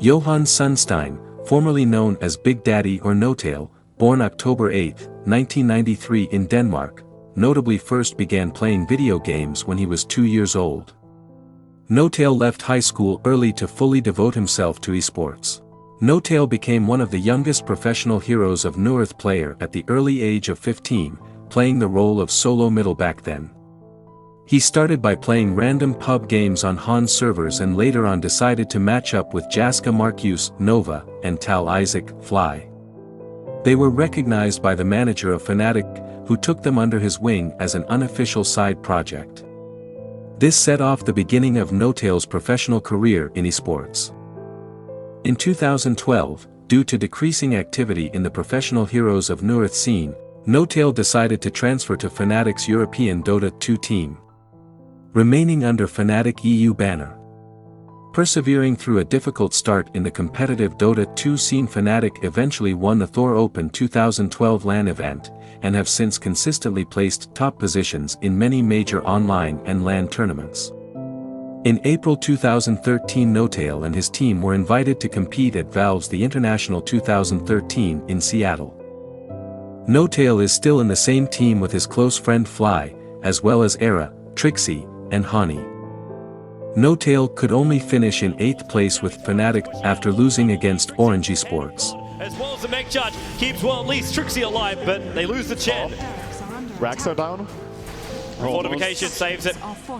Johan Sundstein, formerly known as Big Daddy or N0tail, born October 8, 1993 in Denmark, notably first began playing video games when he was 2 years old. N0tail left high school early to fully devote himself to esports. N0tail became one of the youngest professional heroes of N0tail player at the early age of 15, playing the role of solo middle back then. He started by playing random pub games on Han servers and later on decided to match up with Jaska Marcus, Nova, and Tal Isaac, Fly. They were recognized by the manager of Fnatic, who took them under his wing as an unofficial side project. This set off the beginning of N0tail's professional career in esports. In 2012, due to decreasing activity in the professional heroes of N0tail scene, N0tail decided to transfer to Fnatic's European Dota 2 team, remaining under Fnatic EU banner. Persevering through a difficult start in the competitive Dota 2 scene, Fnatic eventually won the Thor Open 2012 LAN event, and have since consistently placed top positions in many major online and LAN tournaments. In April 2013, N0tail and his team were invited to compete at Valve's The International 2013 in Seattle. N0tail is still in the same team with his close friend Fly, as well as Era, Trixie, and Hani. N0tail could only finish in 8th place with Fnatic after losing against Orange Esports. As well as the mech charge keeps, well, at least Trixie alive, but they lose the Chen. Racks are down. Fortification saves it.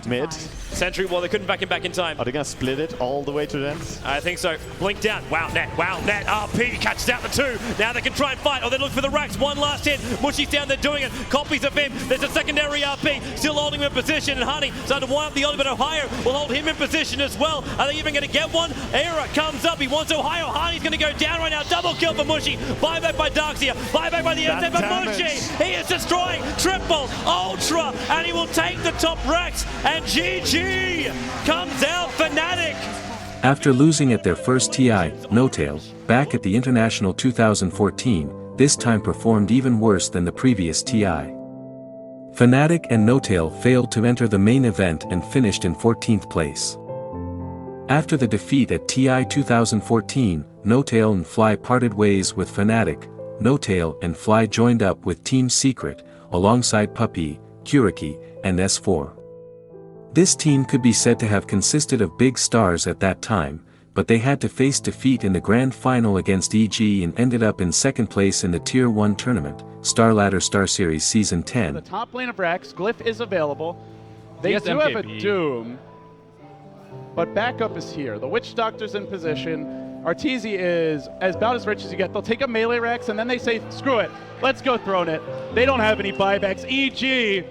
Mid. Sentry, well, they couldn't back him back in time. Are they gonna split it all the way to the end? I think so. Blink down. Wow, net. RP catches out the two. Now they can try and fight. Oh, they look for the racks. One last hit. Mushi's down there doing it. Copies of him. There's a secondary RP. Still holding him in position. And Honey starting to wind up the other bit. Ohio will hold him in position as well. Are they even going to get one? Era comes up. He wants Ohio. Honey's going to go down right now. Double kill for Mushi. Buyback by Darkseer. Buyback by the NZ, but Mushi. He is destroying triple, ultra, and he will take the top racks. And GG comes out Fnatic. After losing at their first TI, N0tail, back at the International 2014, this time performed even worse than the previous TI. Fnatic and N0tail failed to enter the main event and finished in 14th place. After the defeat at TI 2014, N0tail and Fly parted ways with Fnatic. N0tail and Fly joined up with Team Secret, alongside Puppy, Kuriki, and S4. This team could be said to have consisted of big stars at that time, but they had to face defeat in the grand final against EG and ended up in 2nd place in the Tier 1 tournament, Starladder Star Series Season 10. The top lane of Rax, Glyph is available. They do have a Doom, but backup is here. The Witch Doctor's in position. Arteezy is about as rich as you get. They'll take a melee Rax and then they say, screw it, let's go Throne It. They don't have any buybacks. EG,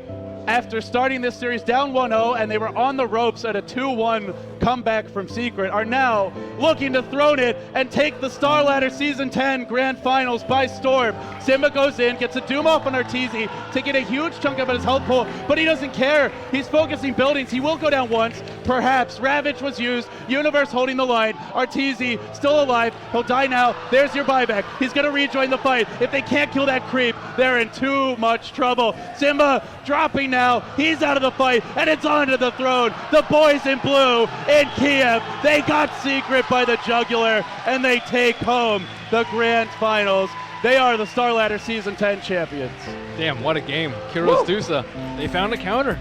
after starting this series down 1-0 and they were on the ropes at a 2-1 comeback from Secret, are now looking to Throne It and take the Starladder Season 10 Grand Finals by storm. Simba goes in, gets a Doom off on Arteezy, taking a huge chunk of his health pool, but he doesn't care. He's focusing buildings. He will go down once, perhaps. Ravage was used, Universe holding the line, Arteezy still alive, he'll die now. There's your buyback. He's gonna rejoin the fight. If they can't kill that creep, they're in too much trouble. Simba dropping now, he's out of the fight, and it's onto the throne. The boys in blue in Kiev, they got Secret by the jugular, and they take home the Grand Finals. They are the Starladder Season 10 champions. Damn, what a game. Kiros Dusa, they found a counter.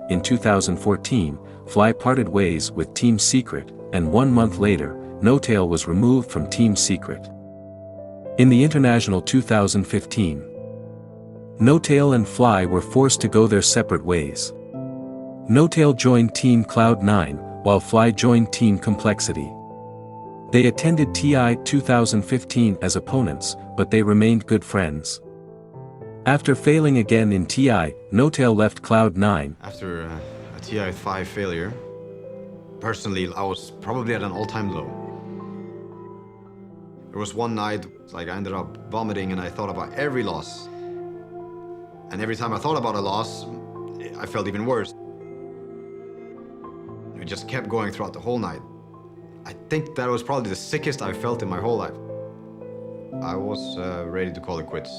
In 2014, Fly parted ways with Team Secret, and 1 month later, N0tail was removed from Team Secret. In the International 2015, N0tail and Fly were forced to go their separate ways. N0tail joined Team Cloud9, while Fly joined Team Complexity. They attended TI 2015 as opponents, but they remained good friends. After failing again in TI, N0tail left Cloud9. After a TI 5 failure, personally I was probably at an all-time low. There was one night, I ended up vomiting and I thought about every loss. And every time I thought about a loss, I felt even worse. It just kept going throughout the whole night. I think that was probably the sickest I've felt in my whole life. I was ready to call it quits.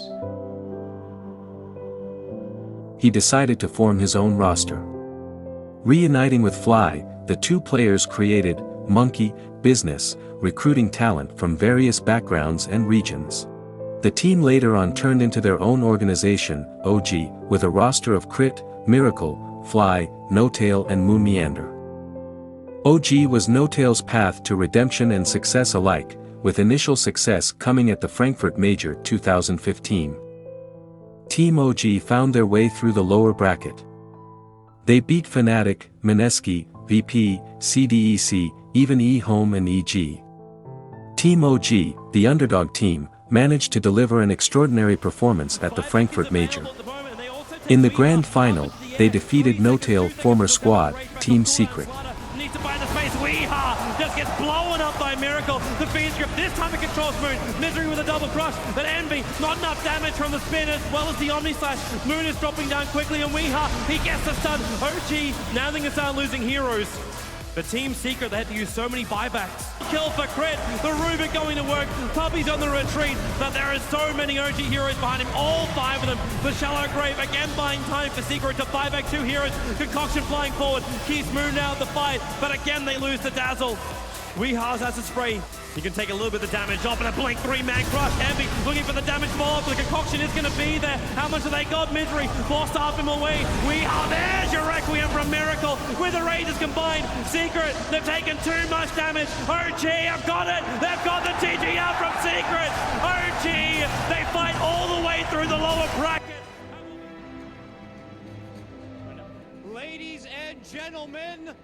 He decided to form his own roster. Reuniting with Fly, the two players created monkey, business, recruiting talent from various backgrounds and regions. The team later on turned into their own organization, OG, with a roster of Crit, Miracle, Fly, N0tail and Moon Meander. OG was N0tail's path to redemption and success alike, with initial success coming at the Frankfurt Major 2015. Team OG found their way through the lower bracket. They beat Fnatic, Mineski, VP, CDEC, even E-Home and EG. Team OG, the underdog team, managed to deliver an extraordinary performance at the Frankfurt Major. In the grand final, they defeated N0tail former squad, Team Secret. Needs to buy the space. Weeha just gets blown up by Miracle. The Fiend's Grip, this time it controls Moon. Misery with a double crush, but Envy, not enough damage from the spin as well as the Omni Slash. Moon is dropping down quickly and Weeha, he gets the stun. OG, now they can start losing heroes. The Team Secret, they had to use so many buybacks. Kill for Crit, the Rubik going to work, Puppy's on the retreat, but there is so many OG heroes behind him, all 5 of them. The Shallow Grave again buying time for Secret to buy back 2 heroes. Concoction flying forward, keeps Moon out of the fight, but again they lose to Dazzle. Weeha's has a spray. He can take a little bit of damage off, and a blink 3-man crush. Envy looking for the damage follow-up. The Concoction is going to be there. How much have they got? Misery forced off him away. Weeha, there's your Requiem from Miracle with the Rages combined. Secret, they've taken too much damage. OG have got it. They've got the TGR from Secret. OG, they fight all the way through the lower bracket. Ladies and gentlemen,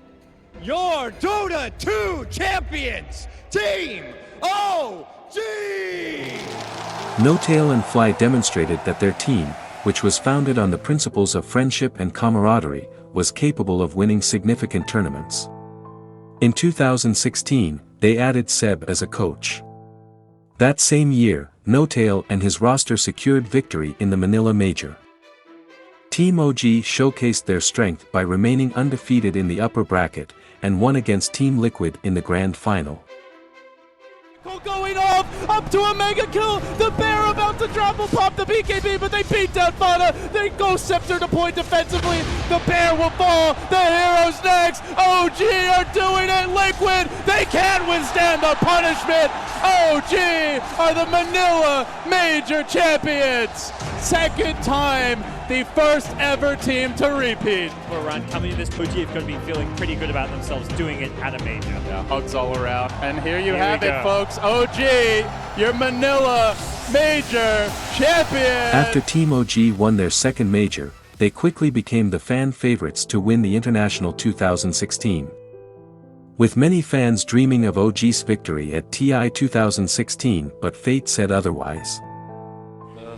your Dota 2 champions, Team OG! N0tail and Fly demonstrated that their team, which was founded on the principles of friendship and camaraderie, was capable of winning significant tournaments. In 2016, they added Seb as a coach. That same year, N0tail and his roster secured victory in the Manila Major. Team OG showcased their strength by remaining undefeated in the upper bracket, and won against Team Liquid in the grand final. Going off, up to a mega kill, the Bear about to drop will pop the BKB, but they beat down Fana, they go Scepter to point defensively, the Bear will fall, the hero's next, OG are doing it, Liquid, they can't withstand the punishment, OG are the Manila Major champions, second time, the first ever team to repeat. For a run coming to this, OG are going to be feeling pretty good about themselves doing it at a major. Yeah, hugs all around. And here you have it, folks. OG, your Manila Major champion. After Team OG won their second major, they quickly became the fan favorites to win the International 2016. With many fans dreaming of OG's victory at TI 2016, but fate said otherwise.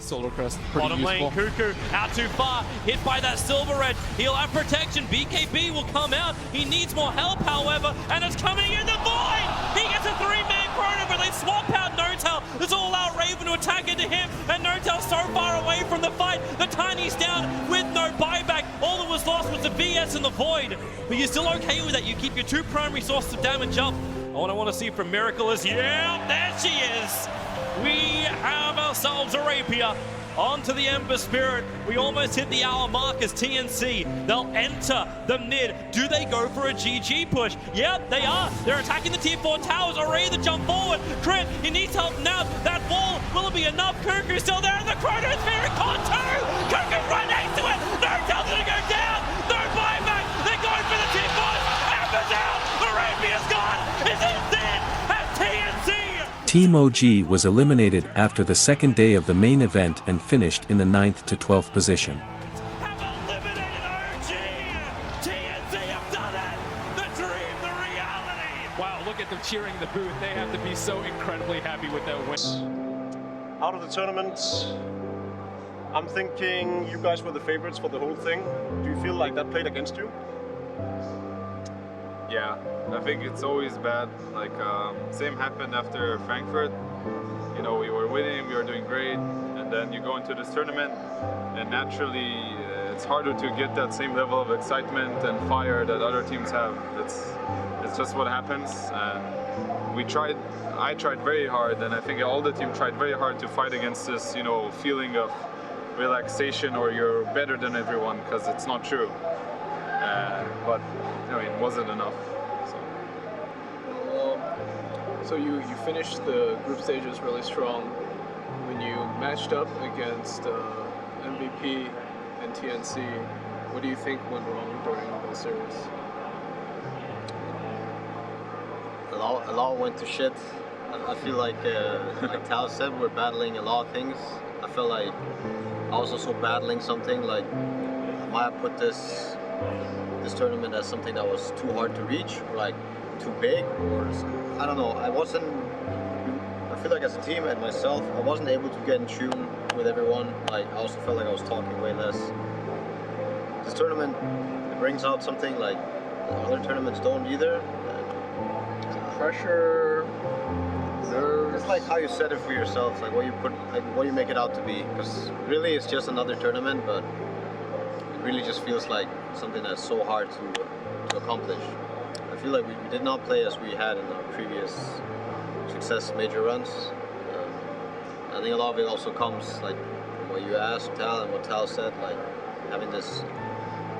Solar Crest, pretty Bottom useful. lane, Cuckoo, out too far, hit by that Silver Red. He'll have protection, BKB will come out. He needs more help, however, and it's coming in the void! He gets a 3-man chrono, but they swap out N0tail. There's all-out Raven to attack into him, and N0tail's so far away from the fight. The Tiny's down with no buyback. All that was lost was the VS and the void. But you're still okay with that. You keep your 2 primary sources of damage up. What I want to see from Miracle is, yeah, there she is! We have ourselves a Rapier onto the Ember Spirit. We almost hit the hour mark as TNC. They'll enter the mid. Do they go for a GG push? Yep, they are. They're attacking the tier 4 towers. Array the jump forward. Crit, he needs help now. That wall, will it be enough? Cuckoo's still there, and the Chrono is very caught too. Cuckoo's right next to it. N0tail's gonna go down. No buyback. They're going for the tier 4s. Ember's out. Arabia's gone. Is it dead? At TNC. Team OG was eliminated after the second day of the main event and finished in the 9th to 12th position. Have eliminated OG! TNC have done it! The dream, the reality! Wow, look at them cheering the booth. They have to be so incredibly happy with that win. Out of the tournament, I'm thinking you guys were the favorites for the whole thing. Do you feel like that played against you? Yeah, I think it's always bad. Like, same happened after Frankfurt. You know, we were winning, we were doing great, and then you go into this tournament, and naturally, it's harder to get that same level of excitement and fire that other teams have. It's just what happens, and I tried very hard, and I think all the team tried very hard to fight against this, you know, feeling of relaxation or you're better than everyone, because it's not true. But I mean, it wasn't enough. So. So you finished the group stages really strong. When you matched up against MVP and TNC, what do you think went wrong during the series? A lot went to shit. I feel like Tal said, we're battling a lot of things. I felt like I was also battling something like I might have put this tournament as something that was too hard to reach, or like too big, or I don't know. I feel like as a team and myself, I wasn't able to get in tune with everyone. Like I also felt like I was talking way less. This tournament, it brings out something like other tournaments don't either. Pressure, nerves. It's like how you set it for yourself, like what you make it out to be. Because really, it's just another tournament, but it really just feels like something that's so hard to accomplish. I feel like we did not play as we had in our previous success major runs. I think a lot of it also comes like from what you asked Tal and what Tal said, like having this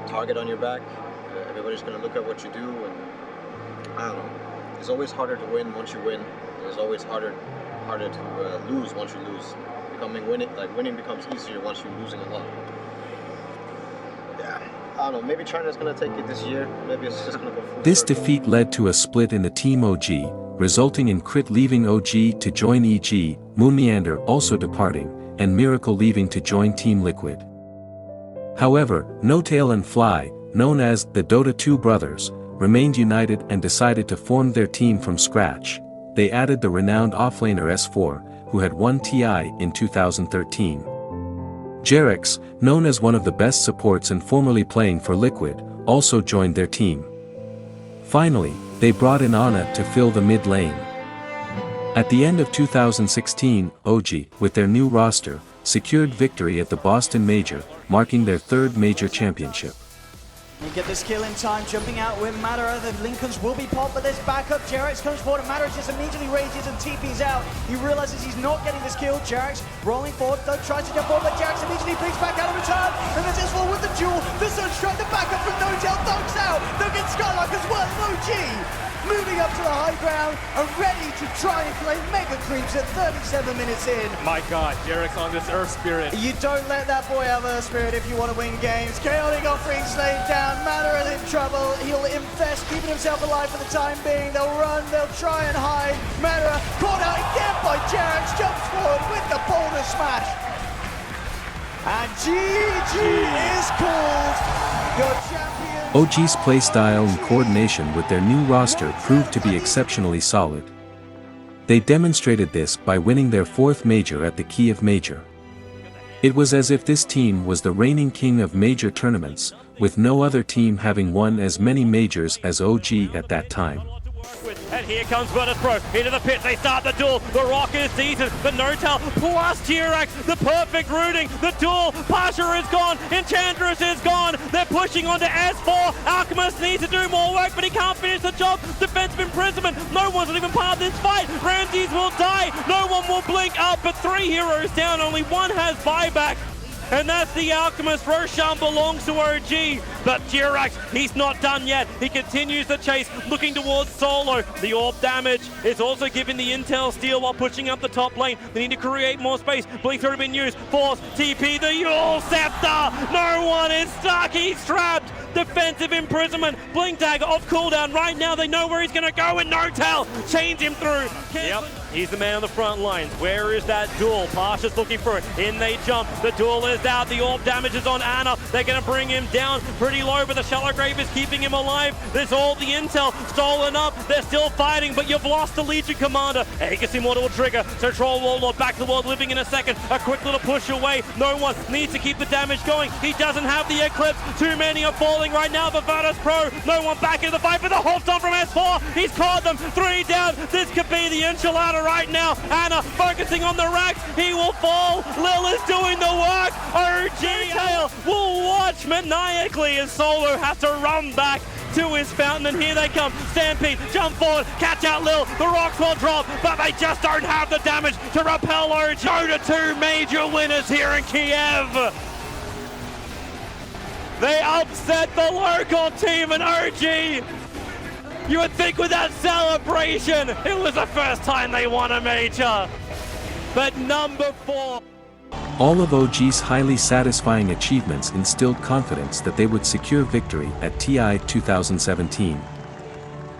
target on your back. Everybody's gonna look at what you do, and I don't know. It's always harder to win once you win. And it's always harder to lose once you lose. Winning becomes easier once you're losing a lot. Yeah, I don't know. Maybe China's gonna take it this year. Maybe it's just gonna go full This circle. defeat led to a split in the Team OG, resulting in Crit leaving OG to join EG, Moonmeander also departing, and Miracle leaving to join Team Liquid. However, N0tail and Fly, known as the Dota 2 brothers, remained united and decided to form their team from scratch. They added the renowned offlaner S4, who had won TI in 2013. Jarex, known as one of the best supports and formerly playing for Liquid, also joined their team. Finally, they brought in Ana to fill the mid lane. At the end of 2016, OG, with their new roster, secured victory at the Boston Major, marking their third major championship. You get this kill in time, jumping out with Madara. The Lincolns will be popped, but there's backup. Jarex comes forward, and Madara just immediately rages and TP's out. He realizes he's not getting this kill. Jarex rolling forward, tries to jump forward, but Jarex immediately brings back out of return. And there's S4 with the duel. The Sunstrike, the backup from N0tail, dunks out. They'll get Skylark as well. OG moving up to the high ground and ready to try and play mega creeps at 37 minutes in. My God, Jarex on this Earth Spirit. You don't let that boy have Earth Spirit if you want to win games. Chaotic offering slayed down. Madara is in trouble. He'll invest, keeping himself alive for the time being. They'll run, they'll try and hide. Madara caught out again by Jarex. Jumps forward with the boulder smash. And GG is called. Your champion. OG's playstyle and coordination with their new roster proved to be exceptionally solid. They demonstrated this by winning their fourth major at the Kiev Major. It was as if this team was the reigning king of major tournaments, with no other team having won as many majors as OG at that time. And here comes Virtus.pro into the pit. They start the duel. The rock is decent. The N0tail plus T-Rex. The perfect rooting. The duel. Pasha is gone. Enchantress is gone. They're pushing onto S4. Alchemist needs to do more work, but he can't finish the job. Defensive imprisonment. No one's even part of this fight. Ramses will die. No one will blink up, but 3 heroes down. Only one has buyback. And that's the Alchemist. Roshan belongs to OG. But T-Rex, he's not done yet. He continues the chase, looking towards Solo. The orb damage is also giving the Intel steal while pushing up the top lane. They need to create more space. Blink through been used. Force, TP, the Yule Scepter. No one is stuck. He's trapped. Defensive imprisonment. Blink dagger off cooldown. Right now they know where he's going to go, and N0tail chains him through. Yep, he's the man on the front lines. Where is that duel? Pasha's looking for it. In they jump. The duel is out. The orb damage is on Ana. They're going to bring him down pretty low, but the Shallow Grave is keeping him alive. There's all the intel stolen up. They're still fighting, but you've lost the Legion Commander. Aegis Immortal will trigger. So Troll Warlord back to the world living in a second. A quick little push away. No one needs to keep the damage going. He doesn't have the Eclipse. Too many are falling right now for Virtus.pro. No one back into the fight, but the Holston from S4. He's caught them. 3 down. This could be the enchilada right now. Ana focusing on the racks. He will fall. Lil is doing the work. N0tail will watch maniacally as Solo has to run back to his fountain, and here they come. Stampede, jump forward, catch out Lil. The rocks will drop, but they just don't have the damage to repel OG. Dota 2 major winners here in Kiev. They upset the local team, and OG You would think with that celebration, it was the first time they won a major. But number 4. All of OG's highly satisfying achievements instilled confidence that they would secure victory at TI 2017.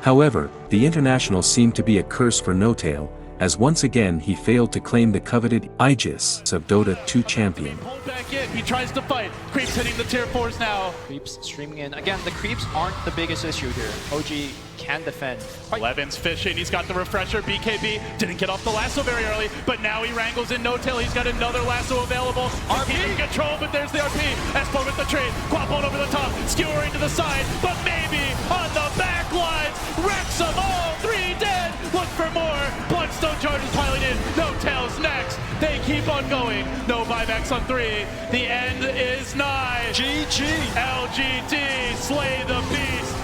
However, the International seemed to be a curse for N0tail, as once again he failed to claim the coveted Aegis of Dota 2 champion. Hold back in, he tries to fight. Creeps hitting the tier 4s now. Creeps streaming in. Again, the creeps aren't the biggest issue here. OG can defend. Levin's fishing, he's got the refresher. BKB didn't get off the lasso very early, but now he wrangles in N0tail. He's got another lasso available. RP in control, but there's the RP. Espo with the trade. Quapon over the top, skewering to the side, but maybe on the back lines. Wrecks them all, 3 dead. Look for more. Bloodstone charges piling in. N0tail's next. They keep on going. No buybacks on 3. The end is nigh. GG. LGD, slay the beast.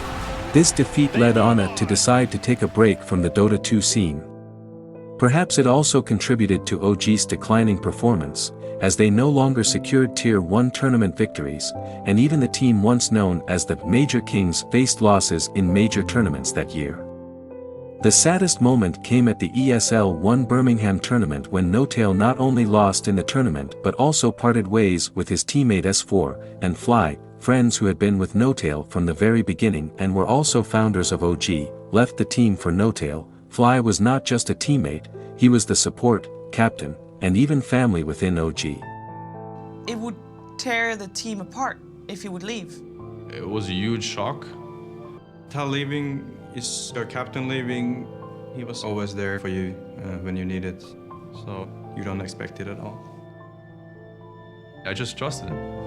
This defeat led N0tail to decide to take a break from the Dota 2 scene. Perhaps it also contributed to OG's declining performance, as they no longer secured Tier 1 tournament victories, and even the team once known as the Major Kings faced losses in major tournaments that year. The saddest moment came at the ESL 1 Birmingham tournament when N0tail not only lost in the tournament but also parted ways with his teammate S4 and Fly, friends who had been with N0tail from the very beginning and were also founders of OG, left the team for N0tail. Fly was not just a teammate, he was the support, captain, and even family within OG. It would tear the team apart if he would leave. It was a huge shock. Tal leaving is your captain leaving. He was always there for you when you need it, so you don't expect it at all. I just trusted him.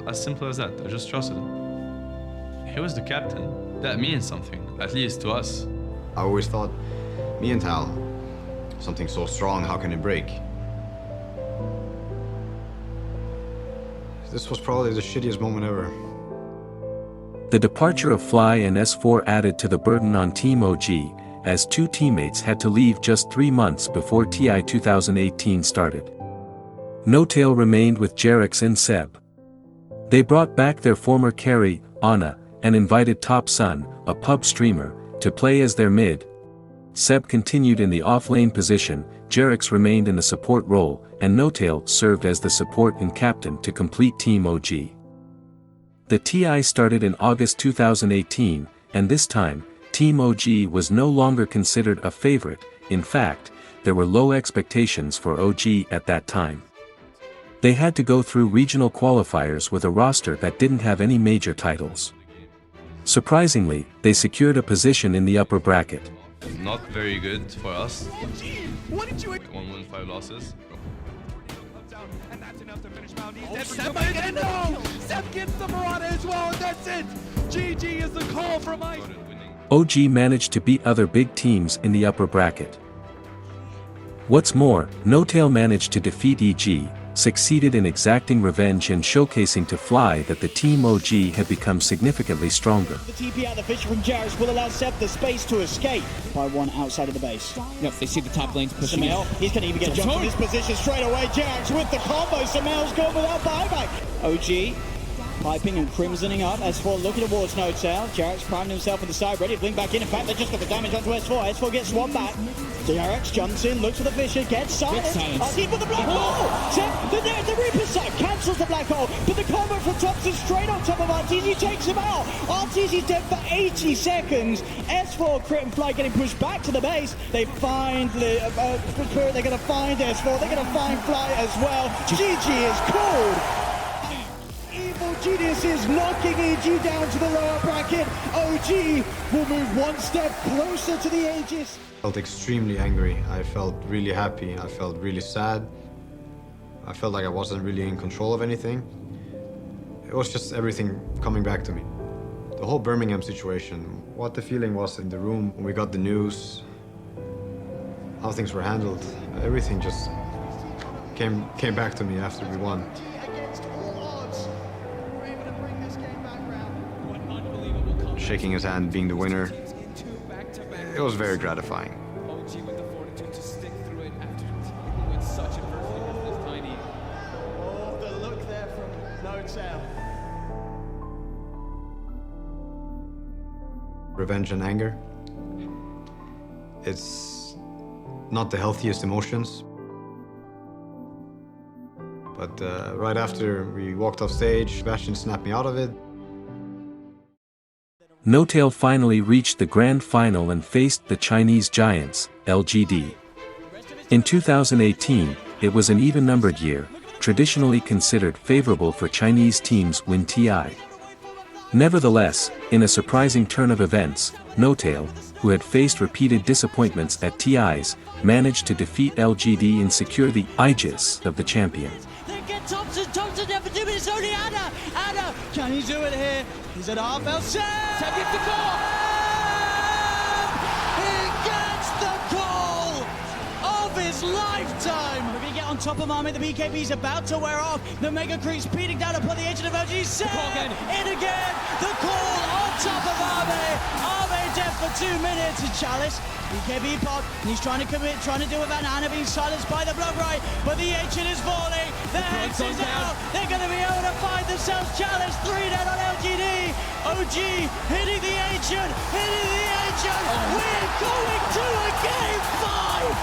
As simple as that, I just trusted him. He was the captain. That means something, at least to us. I always thought, me and Tal, something so strong, how can it break? This was probably the shittiest moment ever. The departure of Fly and S4 added to the burden on Team OG, as 2 teammates had to leave just 3 months before TI 2018 started. N0tail remained with Jarex and Seb. They brought back their former carry, Ana, and invited Top Sun, a pub streamer, to play as their mid. Seb continued in the off-lane position, Jarex remained in the support role, and N0tail served as the support and captain to complete Team OG. The TI started in August 2018, and this time, Team OG was no longer considered a favorite. In fact, there were low expectations for OG at that time. They had to go through regional qualifiers with a roster that didn't have any major titles. Surprisingly, they secured a position in the upper bracket. Not very good for us. 1 win, 5 losses. Seb gets the Marauder as well, and that's it! GG is the call from Ice. OG managed to beat other big teams in the upper bracket. What's more, N0tail managed to defeat EG, succeeded in exacting revenge and showcasing to Fly that the Team OG had become significantly stronger. The TP out the Fisher from Jarex will allow Seb the space to escape by 1 outside of the base. Yep, they see the top lanes pushing in. He's going to even get jumped in this position straight away. Jarex with the combo. Samel's gone without buyback. OG piping and crimsoning up. S4 looking towards N0tail. Jarex priming himself on the side, ready to blink back in. In fact, they just got the damage onto S4. S4 gets one back. Jarex jumps in, looks for the Fisher, gets silenced. He put the black hole! The Reaper side cancels the black hole, but the combo from Thompson straight on top of Arteezy takes him out. Arteezy's dead for 80 seconds. S4 Crit and Fly getting pushed back to the base. They find they're going to find S4, they're going to find Fly as well. GG is called. Evil Genius is knocking EG down to the lower bracket. OG will move 1 step closer to the Aegis. I felt extremely angry. I felt really happy. I felt really sad. I felt like I wasn't really in control of anything. It was just everything coming back to me. The whole Birmingham situation, what the feeling was in the room when we got the news, how things were handled, everything just came back to me after we won. Shaking his hand, being the winner, it was very gratifying. OG with the fortitude to stick through it after dealing with such adversity this tiny. Oh, the look there from N0tail. Revenge and anger. It's not the healthiest emotions. But right after we walked off stage, Sebastian snapped me out of it. N0tail finally reached the grand final and faced the Chinese giants, LGD. In 2018, it was an even-numbered year, traditionally considered favorable for Chinese teams win TI. Nevertheless, in a surprising turn of events, N0tail, who had faced repeated disappointments at TIs, managed to defeat LGD and secure the Aegis of the champion. Thompson down for 2 minutes, only Anna! Anna! Can he do it here? He's at half L. Sam gets the call! He gets the call of his lifetime! We're gonna get on top of Army, the BKB's about to wear off. The Mega Creep's beating down upon the edge of the LG. Sam in again! The call on top of Army! Army dead for 2 minutes. Chalice, BKB pop, and he's trying to commit, trying to deal with Anna. Anna being silenced by the blood right, but the ancient is falling. The Hex is out. They're going to be able to find themselves Chalice 3 down on LGD. OG hitting the ancient, hitting the ancient. We're going to a game 5.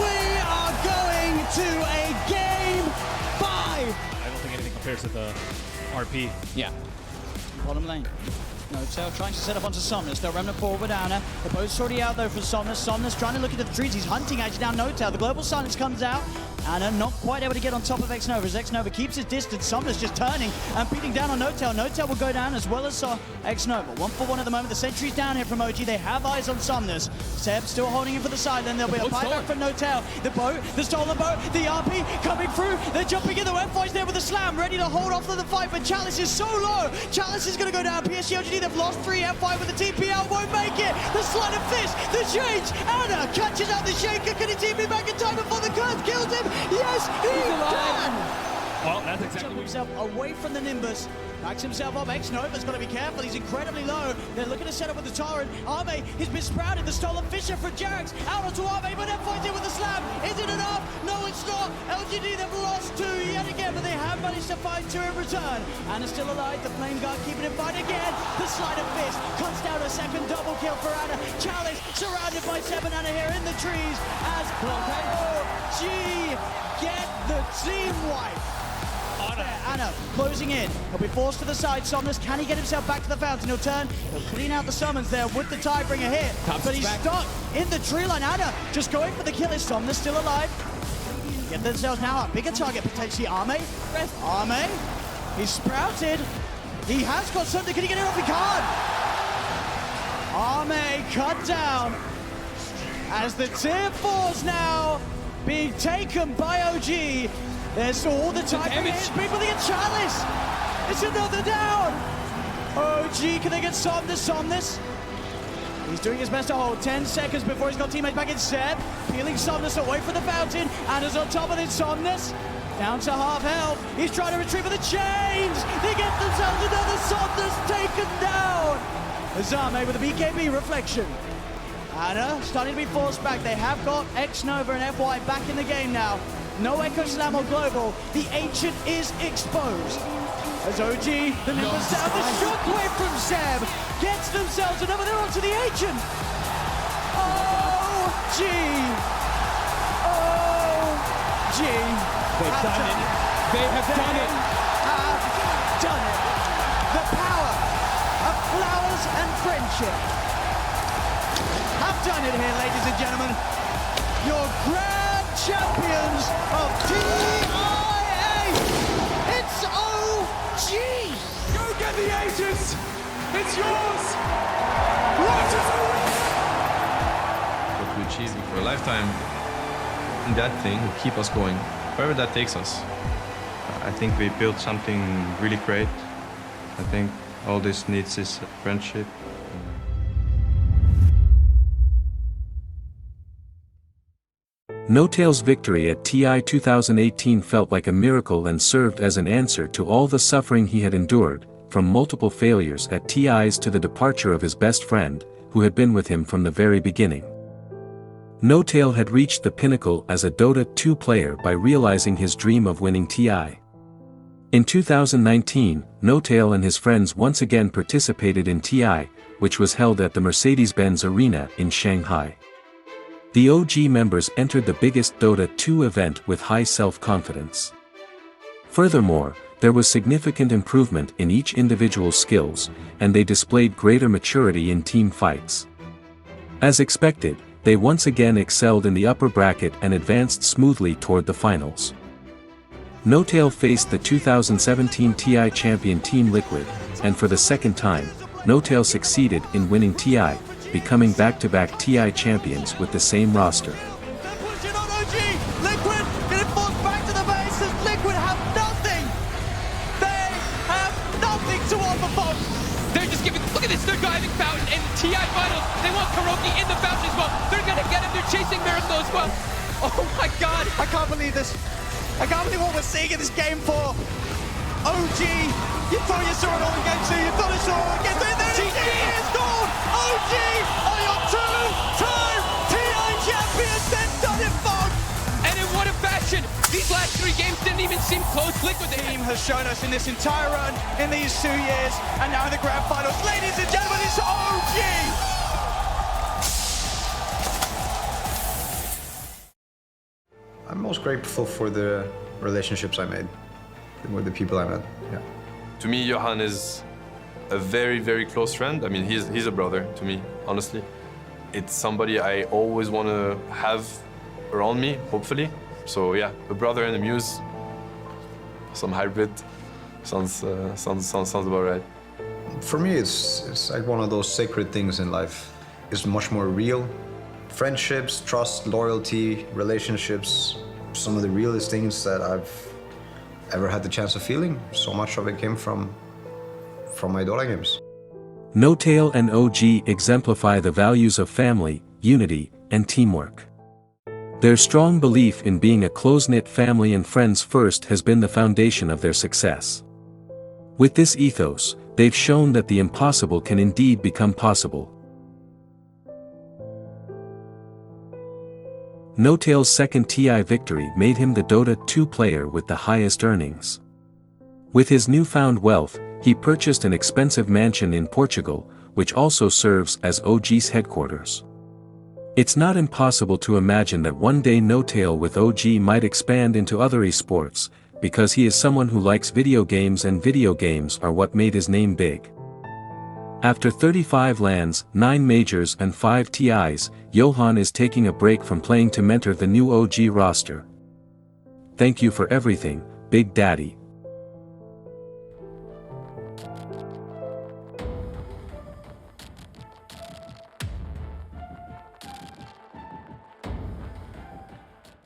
We are going to a game 5. I don't think anything compares to the RP. Yeah. Bottom lane. N0tail trying to set up onto Somnus. They'll remnant forward with Anna. The boat's already out though for Somnus. Somnus trying to look into the trees. He's hunting actually down N0tail. The global silence comes out. Anna not quite able to get on top of X0va as X0va keeps his distance. Somnus just turning and beating down on N0tail. N0tail will go down as well as X0va. 1-for-1 at the moment. The sentry's down here from OG. They have eyes on Somnus. Seb still holding him for the side. Then there'll be a buyback from N0tail. The boat, the stolen boat, the RP coming through. They're jumping in. The F5's there with the slam, ready to hold off for the fight. But Chalice is so low. Chalice is going to go down. PSG OGD, they've lost 3. F5 with the TP out, won't make it. The sleight of fist, the change. Anna catches out the shaker. Can he TP back in time before the curse kills him? Yes, he can! Well, that's exactly what himself away from the Nimbus. Backs himself up. X0va's got to be careful. He's incredibly low. They're looking to set up with the Torrent. Arme has been sprouted. The stolen Fisher for Jax. Out onto Arme, but F5's in with the slam. Is it enough? No, it's not. LGD, they've lost 2 yet again, but they have managed to find 2 in return. Anna's still alive. The Flame Guard keeping him fight again. The sleight of fist cuts down a second double kill for Anna. Chalice surrounded by 7 Anna here in the trees as OG get the team wipe. Anna closing in. He'll be forced to the side. Somnus, can he get himself back to the fountain? He'll turn. He'll clean out the summons there with the Tidebringer hit. But he's stuck in the tree line. Anna just going for the kill. Is Somnus still alive? Get themselves now a bigger target, potentially Arme. Arme, he's sprouted. He has got something. Can he get it off? He can't. Arme cut down as the tier 4's now being taken by OG. There's all the time for his people. They get Chalice. It's another down. OG, can they get Somnus? He's doing his best to hold 10 seconds before he's got teammates back in. Seb peeling Somnus away from the fountain. Anna's on top of it. Somnus down to half health. He's trying to retrieve the chains. They get themselves another Somnus taken down. Azame with a BKB reflection. Anna starting to be forced back. They have got X0va and FY back in the game now. No Echo Slam or Global. The Ancient is exposed. As OG, the Nimbus down, the shockwave from Seb gets themselves another. They're onto the Ancient. OG. OG. They've done it. They have done it. Have done it. The power of flowers and friendship have done it here, ladies and gentlemen. Your grand champions of TIA. It's OG. Go get the Aegis. It's yours. What we achieved for a lifetime, and that thing will keep us going, wherever that takes us. I think we built something really great. I think all this needs is friendship. N0tail's victory at TI 2018 felt like a miracle and served as an answer to all the suffering he had endured, from multiple failures at TIs to the departure of his best friend, who had been with him from the very beginning. N0tail had reached the pinnacle as a Dota 2 player by realizing his dream of winning TI. In 2019, N0tail and his friends once again participated in TI, which was held at the Mercedes-Benz Arena in Shanghai. The OG members entered the biggest Dota 2 event with high self-confidence. Furthermore, there was significant improvement in each individual's skills, and they displayed greater maturity in team fights. As expected, they once again excelled in the upper bracket and advanced smoothly toward the finals. N0tail faced the 2017 TI champion Team Liquid, and for the second time, N0tail succeeded in winning TI, becoming back-to-back TI champions with the same roster. Liquid getting forced back to the base as Liquid have nothing! They have nothing to offer, folks! They're just giving, look at this, they're diving Fountain in TI finals. They want Kuroki in the Fountain as well. They're gonna get him, they're chasing Miracle as well. Oh my god! I can't believe this. I can't believe what we're seeing in this game for OG. You thought you saw it all in game 2, you thought you saw it all in game 3, there it is gone! OG are your two-time TI champions, they've done it, folks! And in what a fashion! These last 3 games didn't even seem close. Liquid team has shown us in this entire run, in these 2 years, and now in the grand finals. Ladies and gentlemen, it's OG! I'm most grateful for the relationships I made with the people I met. Yeah. To me, Johan is a very, very close friend. I mean, he's a brother to me, honestly. It's somebody I always want to have around me, hopefully. So yeah, a brother and a muse, some hybrid, sounds about right. For me, it's like one of those sacred things in life. It's much more real. Friendships, trust, loyalty, relationships, some of the realest things that I've ever had the chance of feeling. So much of it came from my Dota games. N0tail and OG exemplify the values of family, unity, and teamwork. Their strong belief in being a close-knit family and friends first has been the foundation of their success. With this ethos, they've shown that the impossible can indeed become possible. N0tail's second TI victory made him the Dota 2 player with the highest earnings. With his newfound wealth, he purchased an expensive mansion in Portugal, which also serves as OG's headquarters. It's not impossible to imagine that one day N0tail with OG might expand into other esports, because he is someone who likes video games and video games are what made his name big. After 35 LANs, 9 majors and 5 TIs, Johan is taking a break from playing to mentor the new OG roster. Thank you for everything, Big Daddy.